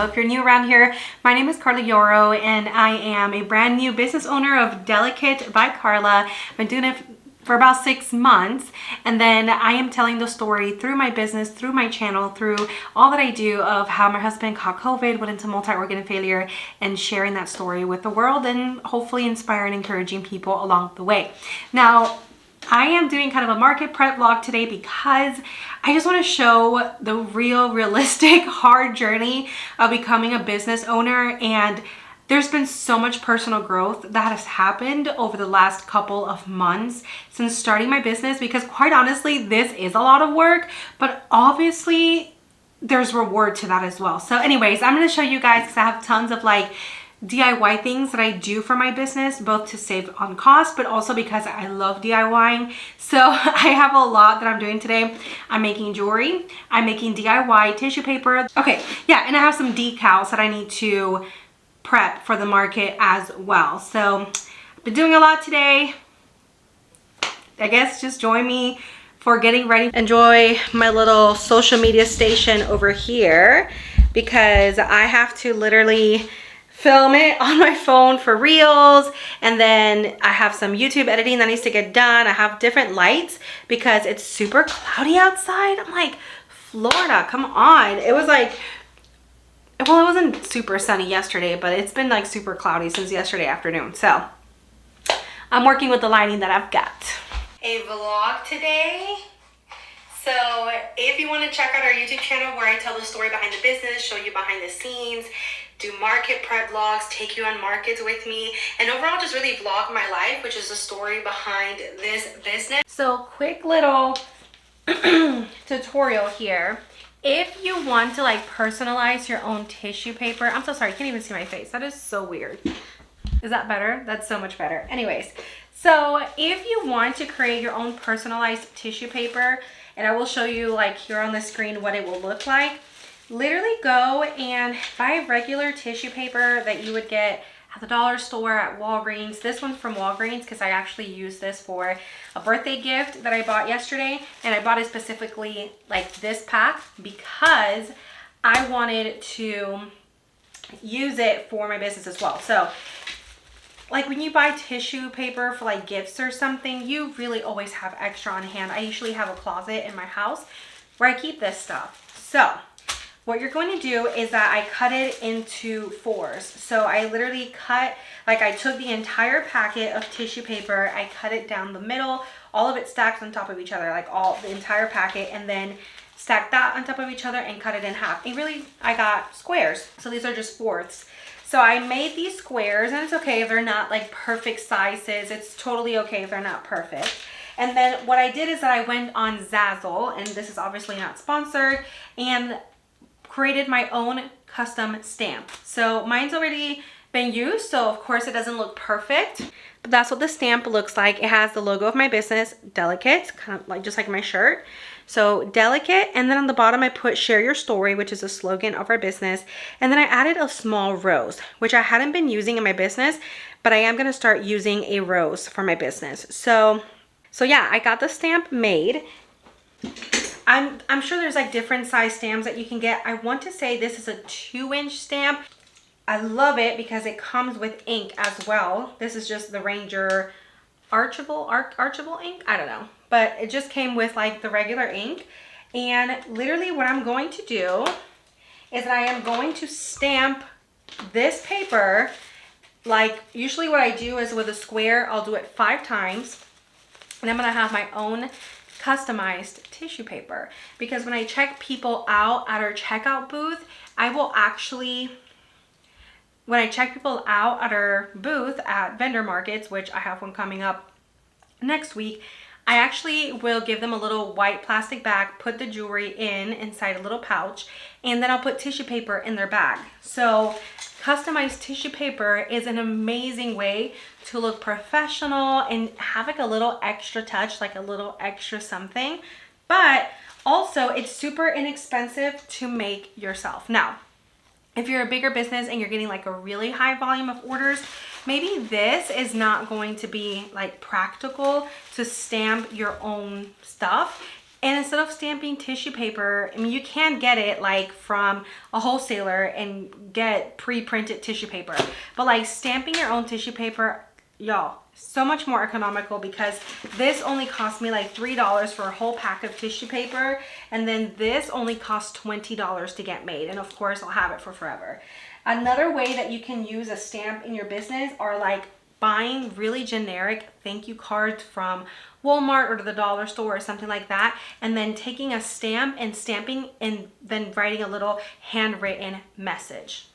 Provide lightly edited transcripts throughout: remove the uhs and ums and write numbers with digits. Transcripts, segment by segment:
Hello, if you're new around here, my name is Carla Yorro and I am a brand new business owner of Delicate by Carla. I've been doing it for about 6 months, and then I am telling the story through my business, through my channel, through all that I do of how my husband caught COVID, went into multi-organ failure, and sharing that story with the world and hopefully inspiring and encouraging people along the way. Now, I am doing kind of a market prep vlog today because I just want to show the realistic, hard journey of becoming a business owner. And there's been so much personal growth that has happened over the last couple of months since starting my business, because quite honestly, this is a lot of work, but obviously there's reward to that as well. So anyways, I'm going to show you guys because I have tons of like DIY things that I do for my business, both to save on cost, but also because I love DIYing. So I have a lot that I'm doing today. I'm making jewelry, I'm making DIY tissue paper. Okay, yeah, and I have some decals that I need to prep for the market as well. So I've been doing a lot today. I guess just join me for getting ready. Enjoy my little social media station over here because I have to literally film it on my phone for reels, and then I have some YouTube editing that needs to get done. I have different lights because it's super cloudy outside. I'm like, Florida, come on. It was like, well, it wasn't super sunny yesterday, but it's been like super cloudy since yesterday afternoon. So I'm working with the lighting that I've got. A vlog today. So if you want to check out our YouTube channel where I tell the story behind the business, show you behind the scenes, do market prep vlogs, take you on markets with me, and overall just really vlog my life, which is the story behind this business. So quick little tutorial here. If you want to like personalize your own tissue paper, I'm so sorry, I can't even see my face. That is so weird. Is that better? That's so much better. Anyways, so if you want to create your own personalized tissue paper, and I will show you like here on the screen what it will look like. Literally go and buy regular tissue paper that you would get at the dollar store, at Walgreens. This one's from Walgreens because I actually used this for a birthday gift that I bought yesterday, and I bought it specifically like this pack because I wanted to use it for my business as well. So like when you buy tissue paper for like gifts or something, you really always have extra on hand. I usually have a closet in my house where I keep this stuff. So what you're going to do is that I cut it into 4s. So I literally cut, like I took the entire packet of tissue paper, I cut it down the middle, all of it stacked on top of each other, like all the entire packet, and then stacked that on top of each other and cut it in half. And really, I got squares. So these are just 4ths. So I made these squares, and it's okay if they're not like perfect sizes. It's totally okay if they're not perfect. And then what I did is that I went on Zazzle, and this is obviously not sponsored, and created my own custom stamp. So mine's already been used, so of course it doesn't look perfect, but that's what the stamp looks like. It has the logo of my business, Delicate, kind of like just like my shirt. So Delicate, and then on the bottom I put share your story, which is a slogan of our business. And then I added a small rose, which I hadn't been using in my business, but I am gonna start using a rose for my business. So yeah, I got the stamp made. I'm sure there's like different size stamps that you can get. I want to say this is a 2-inch stamp. I love it because it comes with ink as well. This is just the Ranger Archable ink. I don't know, but it just came with like the regular ink. And literally what I'm going to do is that I am going to stamp this paper. Like usually what I do is with a square, I'll do it 5 times. And I'm gonna have my own customized tissue paper, because when I check people out at our checkout booth, I will actually, when I check people out at our booth at vendor markets, which I have one coming up next week, I actually will give them a little white plastic bag, put the jewelry inside a little pouch, and then I'll put tissue paper in their bag. So customized tissue paper is an amazing way to look professional and have like a little extra touch, like a little extra something, but also it's super inexpensive to make yourself. Now, if you're a bigger business and you're getting like a really high volume of orders, maybe this is not going to be like practical to stamp your own stuff. And instead of stamping tissue paper, I mean, you can get it like from a wholesaler and get pre-printed tissue paper, but like stamping your own tissue paper, y'all, so much more economical, because this only cost me like $3 for a whole pack of tissue paper, and then this only costs $20 to get made, and of course I'll have it for forever. Another way that you can use a stamp in your business are like buying really generic thank you cards from Walmart or the dollar store or something like that, and then taking a stamp and stamping and then writing a little handwritten message.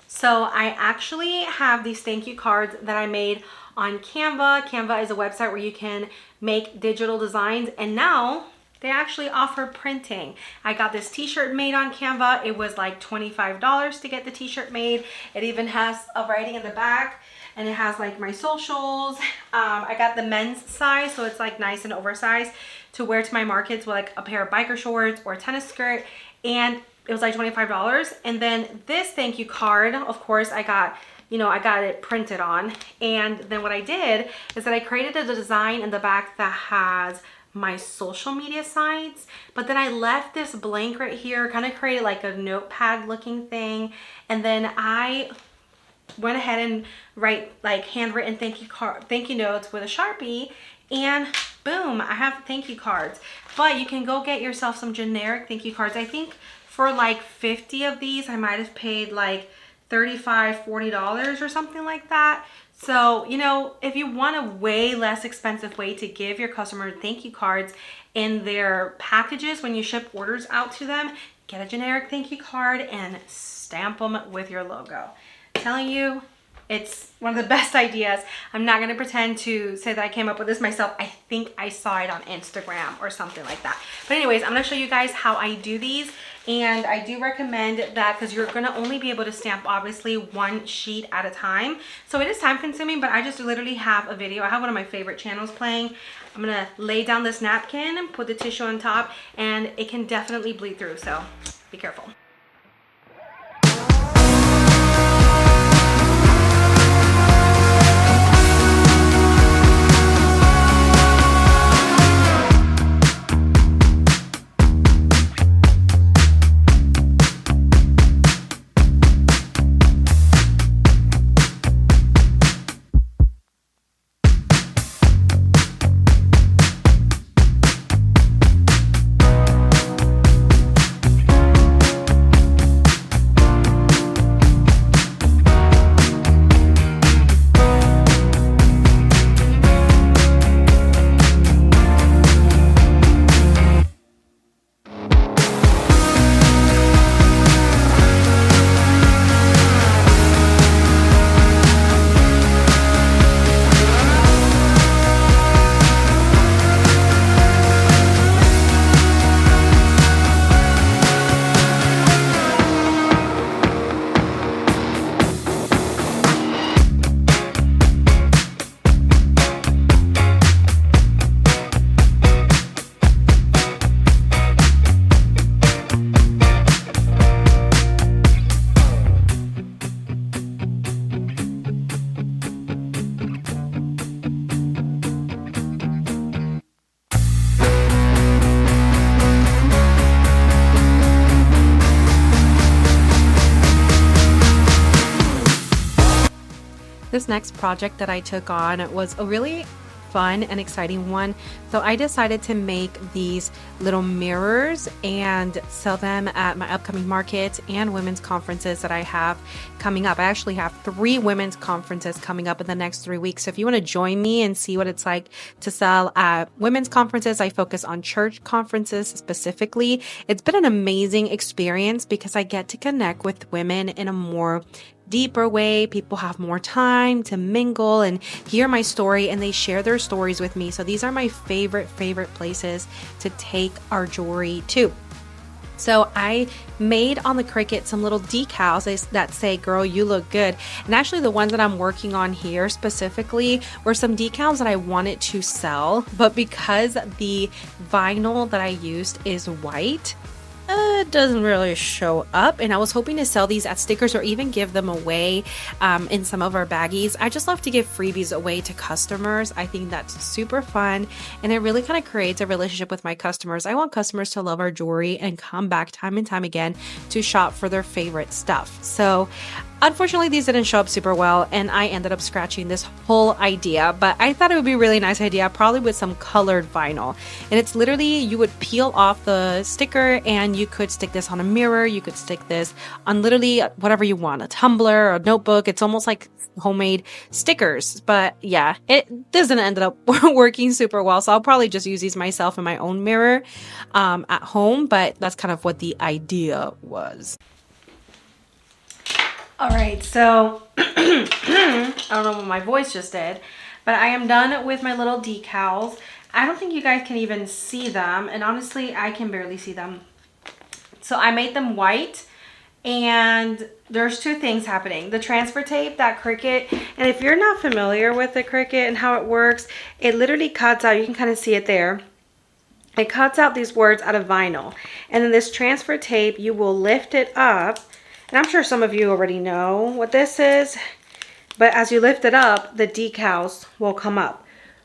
So I actually have these thank you cards that I made on Canva. Canva is a website where you can make digital designs, and now they actually offer printing. I got this t-shirt made on Canva. It was like $25 to get the t-shirt made. It even has a writing in the back, and it has like my socials. I got the men's size, so it's like nice and oversized to wear to my markets with like a pair of biker shorts or a tennis skirt, and it was like $25. And then this thank you card, of course, I got it printed on. And then what I did is that I created a design in the back that has my social media sites, but then I left this blank right here, kind of created like a notepad looking thing, and then I went ahead and write like handwritten thank you notes with a Sharpie, and boom, I have thank you cards. But you can go get yourself some generic thank you cards. I think for like 50 of these I might have paid like $35-40 or something like that. So, you know, if you want a way less expensive way to give your customer thank you cards in their packages when you ship orders out to them, get a generic thank you card and stamp them with your logo. I'm telling you, it's one of the best ideas. I'm not going to pretend to say that I came up with this myself. I think I saw it on Instagram or something like that. But anyways, I'm going to show you guys how I do these. And I do recommend that because you're going to only be able to stamp obviously one sheet at a time. So it is time consuming, but I just literally have a video. I have one of my favorite channels playing. I'm going to lay down this napkin, put the tissue on top, and it can definitely bleed through. So be careful. This next project that I took on was a really fun and exciting one. So I decided to make these little mirrors and sell them at my upcoming market and women's conferences that I have coming up. I actually have 3 women's conferences coming up in the next 3 weeks. So if you want to join me and see what it's like to sell at women's conferences, I focus on church conferences specifically. It's been an amazing experience because I get to connect with women in a more deeper way. People have more time to mingle and hear my story, and they share their stories with me. So these are my favorite places to take our jewelry to. So I made on the Cricut some little decals that say, "Girl, you look good." And actually the ones that I'm working on here specifically were some decals that I wanted to sell, but because the vinyl that I used is white, doesn't really show up, and I was hoping to sell these as stickers or even give them away in some of our baggies. I just love to give freebies away to customers. I think that's super fun, and it really kind of creates a relationship with my customers. I want customers to love our jewelry and come back time and time again to shop for their favorite stuff. So unfortunately, these didn't show up super well, and I ended up scratching this whole idea, but I thought it would be a really nice idea, probably with some colored vinyl. And it's literally, you would peel off the sticker and you could stick this on a mirror, you could stick this on literally whatever you want, a tumbler, a notebook. It's almost like homemade stickers, but yeah, it doesn't end up working super well, so I'll probably just use these myself in my own mirror at home, but that's kind of what the idea was. All right, so I don't know what my voice just did, but I am done with my little decals. I don't think you guys can even see them, and honestly, I can barely see them. So I made them white, and there's two things happening. The transfer tape, that Cricut, and if you're not familiar with the Cricut and how it works, it literally cuts out, you can kind of see it there. It cuts out these words out of vinyl. And then this transfer tape, you will lift it up. And I'm sure some of you already know what this is, but as you lift it up, the decals will come up.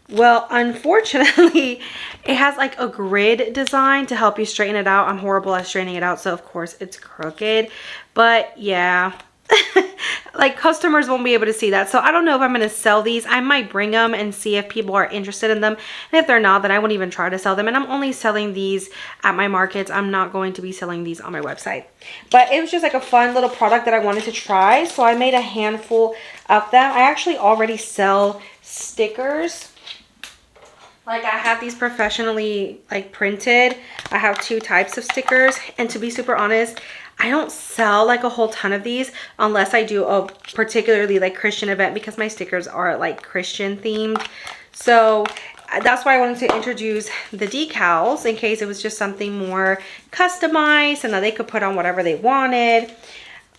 Well, unfortunately, it has like a grid design to help you straighten it out. I'm horrible at straightening it out, so of course it's crooked. But yeah, like customers won't be able to see that. So I don't know if I'm going to sell these. I might bring them and see if people are interested in them. And if they're not, then I won't even try to sell them. And I'm only selling these at my markets. I'm not going to be selling these on my website. But it was just like a fun little product that I wanted to try. So I made a handful of them. I actually already sell stickers. Like I have these professionally like printed. I have two types of stickers. And to be super honest, I don't sell like a whole ton of these unless I do a particularly like Christian event, because my stickers are like Christian themed. So that's why I wanted to introduce the decals in case it was just something more customized and that they could put on whatever they wanted.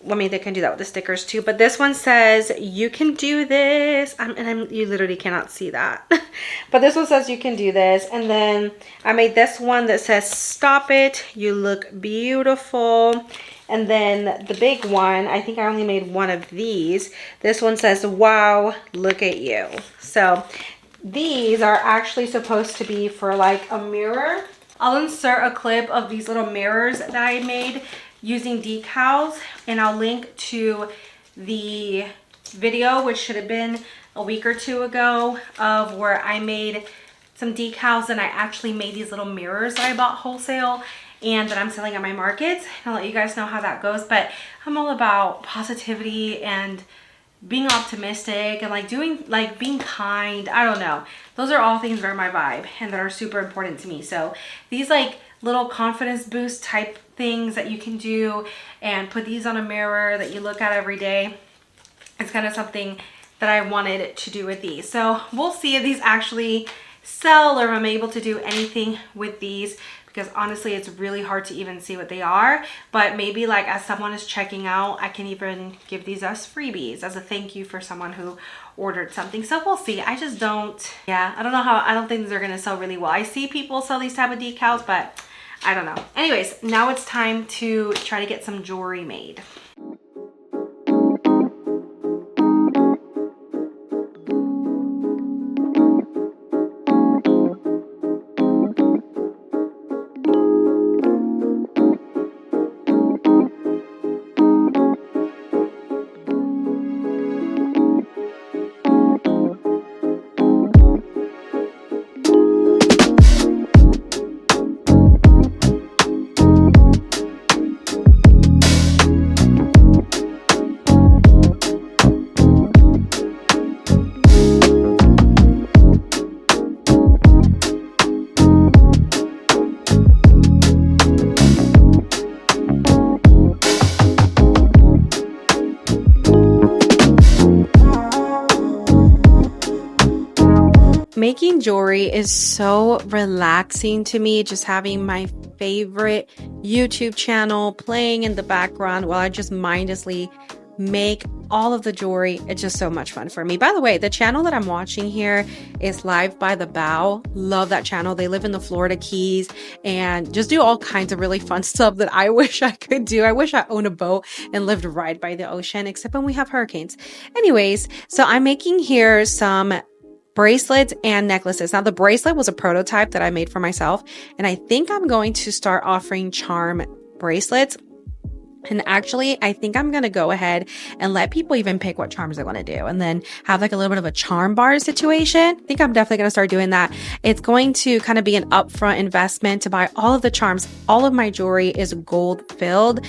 I mean, they can do that with the stickers too, but this one says you can do this, you literally cannot see that. But this one says you can do this. And then I made this one that says stop it, you look beautiful. And then the big one, I think I only made one of these. This one says wow, look at you. So these are actually supposed to be for like a mirror. I'll insert a clip of these little mirrors that I made using decals, and I'll link to the video, which should have been a week or two ago, of where I made some decals and I actually made these little mirrors that I bought wholesale and that I'm selling at my markets. I'll let you guys know how that goes, but I'm all about positivity and being optimistic and like being kind. I don't know. Those are all things that are my vibe and that are super important to me. So these like little confidence boost type things that you can do and put these on a mirror that you look at every day. It's kind of something that I wanted to do with these. So we'll see if these actually sell or if I'm able to do anything with these, because honestly it's really hard to even see what they are. But maybe like as someone is checking out, I can even give these as freebies as a thank you for someone who ordered something. So we'll see. I just don't, yeah, I don't think these are gonna sell really well. I see people sell these type of decals, but I don't know. Anyways, now it's time to try to get some jewelry made. Making jewelry is so relaxing to me, just having my favorite YouTube channel playing in the background while I just mindlessly make all of the jewelry. It's just so much fun for me. By the way, the channel that I'm watching here is Live by the Bow. Love that channel. They live in the Florida Keys and just do all kinds of really fun stuff that I wish I could do. I wish I owned a boat and lived right by the ocean, except when we have hurricanes. Anyways, so I'm making here some bracelets and necklaces. Now the bracelet was a prototype that I made for myself, and I think I'm going to start offering charm bracelets. And actually, I think I'm going to go ahead and let people even pick what charms they want to do and then have like a little bit of a charm bar situation. I think I'm definitely going to start doing that. It's going to kind of be an upfront investment to buy all of the charms. All of my jewelry is gold filled,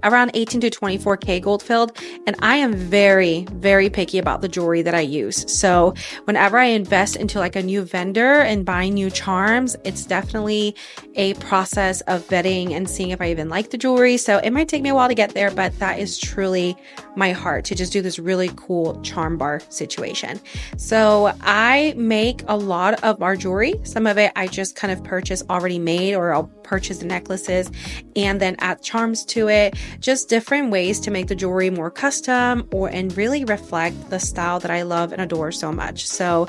around 18 to 24K gold filled. And I am very, very picky about the jewelry that I use. So whenever I invest into like a new vendor and buying new charms, it's definitely a process of vetting and seeing if I even like the jewelry. So it might take me a while to get there, but that is truly my heart, to just do this really cool charm bar situation. So I make a lot of our jewelry. Some of it I just kind of purchase already made, or I'll purchase the necklaces and then add charms to it. Just different ways to make the jewelry more custom and really reflect the style that I love and adore so much. So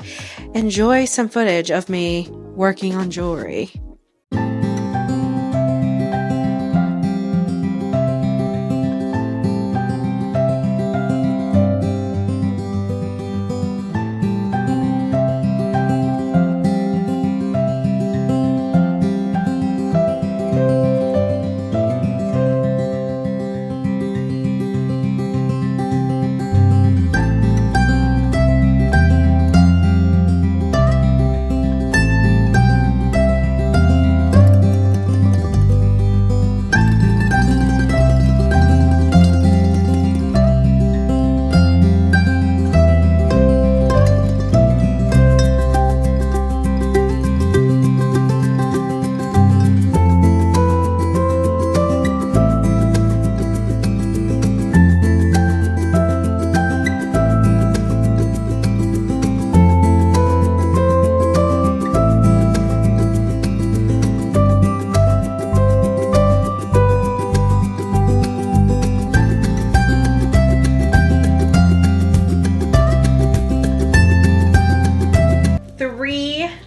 enjoy some footage of me working on jewelry.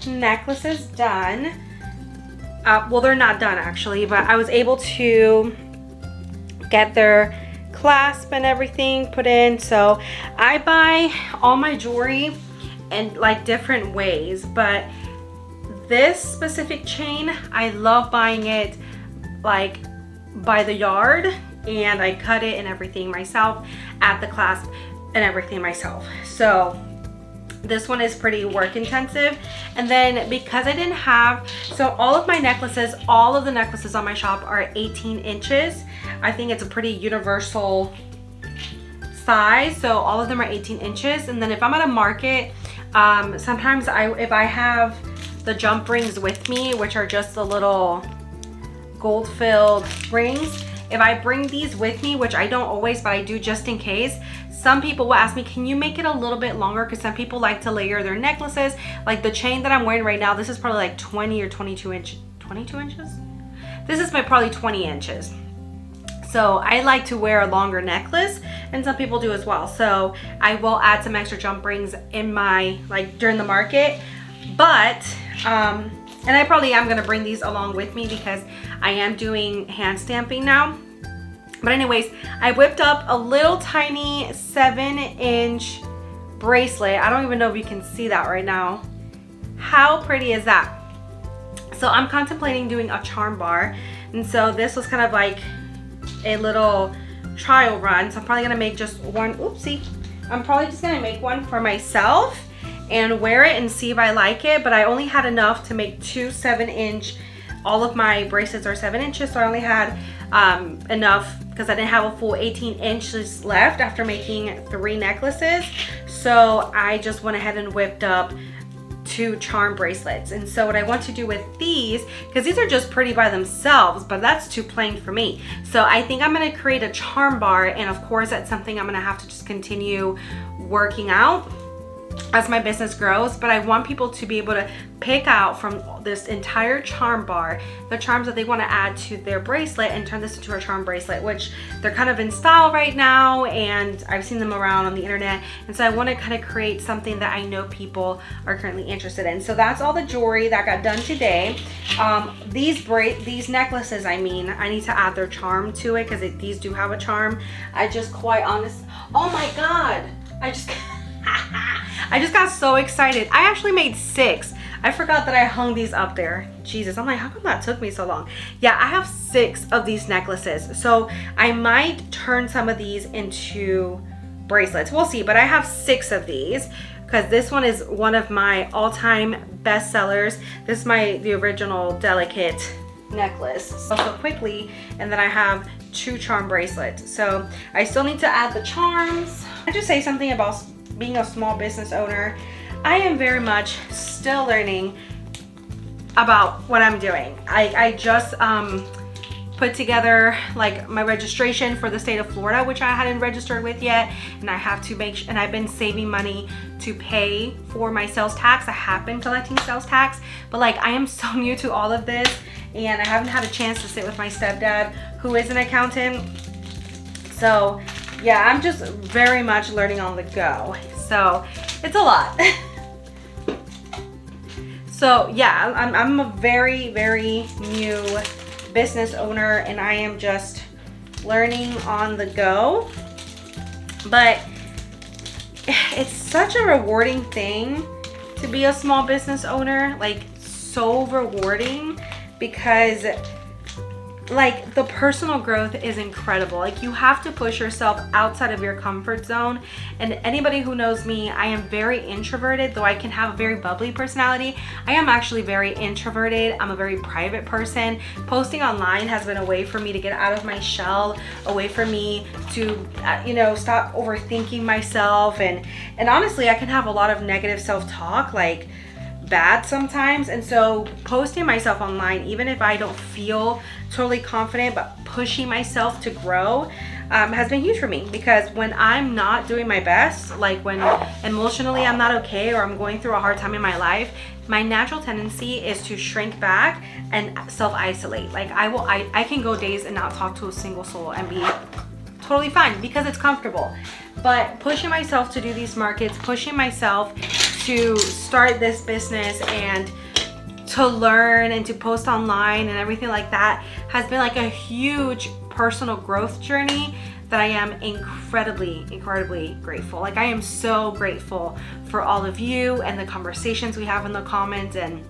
Necklaces done. Well, they're not done actually, but I was able to get their clasp and everything put in. So I buy all my jewelry in like different ways, but this specific chain, I love buying it like by the yard, and I cut it and everything myself, add the clasp and everything myself. So this one is pretty work intensive. And then because I didn't have, so all of my necklaces, all of the necklaces on my shop are 18 inches. I think it's a pretty universal size. So all of them are 18 inches. And then if I'm at a market, sometimes if I have the jump rings with me, which are just the little gold filled rings, if I bring these with me, which I don't always, but I do just in case, some people will ask me, can you make it a little bit longer? Because some people like to layer their necklaces. Like the chain that I'm wearing right now, this is probably like 20 or 22 inches. This is probably 20 inches. So I like to wear a longer necklace, and some people do as well. So I will add some extra jump rings in my, like during the market. But, and I probably am gonna bring these along with me because I am doing hand stamping now. But anyways, I whipped up a little tiny 7-inch bracelet. I don't even know if you can see that right now. How pretty is that? So I'm contemplating doing a charm bar. And so this was kind of like a little trial run. So I'm probably gonna make just one, oopsie. I'm probably just gonna make one for myself and wear it and see if I like it. But I only had enough to make 2 7-inch. All of my bracelets are 7 inches, so I only had enough because I didn't have a full 18 inches left after making 3 necklaces. So I just went ahead and whipped up 2 charm bracelets. And so what I want to do with these, because these are just pretty by themselves, but that's too plain for me. So I think I'm gonna create a charm bar, and of course that's something I'm gonna have to just continue working out. as my business grows, but I want people to be able to pick out from this entire charm bar the charms that they want to add to their bracelet and turn this into a charm bracelet, which they're kind of in style right now, and I've seen them around on the internet, and so I want to kind of create something that I know people are currently interested in. So that's all the jewelry that got done today. These necklaces, I need to add their charm to it, because these do have a charm. I just quite honest, oh my god, I just got so excited. I actually made 6. I forgot that I hung these up there. Jesus, I'm like, how come that took me so long? Yeah, I have 6 of these necklaces. So I might turn some of these into bracelets. We'll see, but I have 6 of these because this one is one of my all-time best sellers. This is the original delicate necklace. So quickly, and then I have 2 charm bracelets. So I still need to add the charms. I just say something about being a small business owner. I am very much still learning about what I'm doing. I just put together like my registration for the state of Florida, which I hadn't registered with yet, and I have to make and I've been saving money to pay for my sales tax. I have been collecting sales tax, but like I am so new to all of this, and I haven't had a chance to sit with my stepdad, who is an accountant. So yeah, I'm just very much learning on the go. So it's a lot. So yeah, I'm a very, very new business owner, and I am just learning on the go. But it's such a rewarding thing to be a small business owner, like so rewarding, because like the personal growth is incredible. Like you have to push yourself outside of your comfort zone. And anybody who knows me, I am very introverted, though I can have a very bubbly personality. I am actually very introverted. I'm a very private person. Posting online has been a way for me to get out of my shell, a way for me to stop overthinking myself, and honestly, I can have a lot of negative self-talk, like bad sometimes. And so posting myself online, even if I don't feel totally confident, but pushing myself to grow has been huge for me, because when I'm not doing my best, like when emotionally I'm not okay, or I'm going through a hard time in my life, my natural tendency is to shrink back and self-isolate. Like I can go days and not talk to a single soul and be totally fine because it's comfortable. But pushing myself to do these markets, pushing myself to start this business and to learn and to post online and everything like that has been like a huge personal growth journey that I am incredibly grateful. Like I am so grateful for all of you and the conversations we have in the comments, and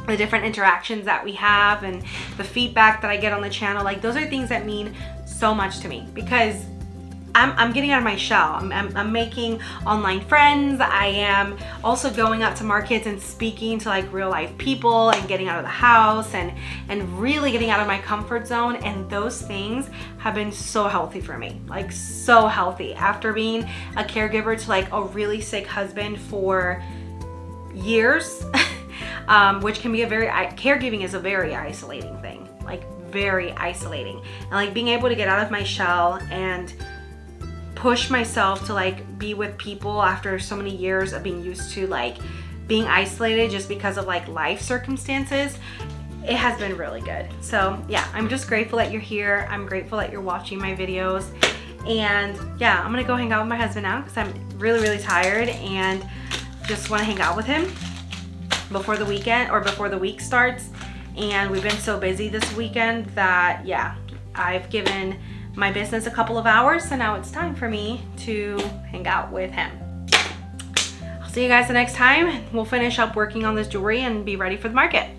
the different interactions that we have, and the feedback that I get on the channel. Like those are things that mean so much to me, because I'm getting out of my shell. I'm making online friends. I am also going out to markets and speaking to like real life people, and getting out of the house and really getting out of my comfort zone. And those things have been so healthy for me, like so healthy. After being a caregiver to like a really sick husband for years, which can be caregiving is a very isolating thing, like very isolating. And like being able to get out of my shell and push myself to like be with people after so many years of being used to like being isolated just because of like life circumstances, it has been really good. So yeah, I'm just grateful that you're here. I'm grateful that you're watching my videos. And yeah, I'm gonna go hang out with my husband now because I'm really tired and just want to hang out with him before the weekend, or before the week starts. And we've been so busy this weekend that yeah, I've given my business a couple of hours, so now it's time for me to hang out with him. I'll see you guys the next time. We'll finish up working on this jewelry and be ready for the market.